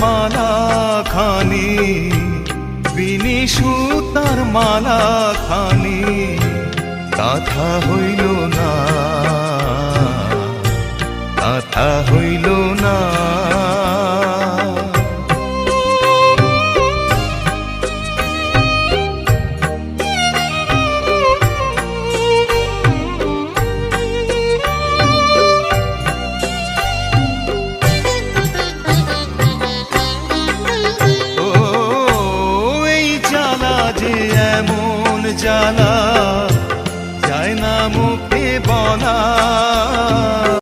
মালা খানি, বিনি সুতার মালা খানি কাঁথা হইল না, কাঁথা হইল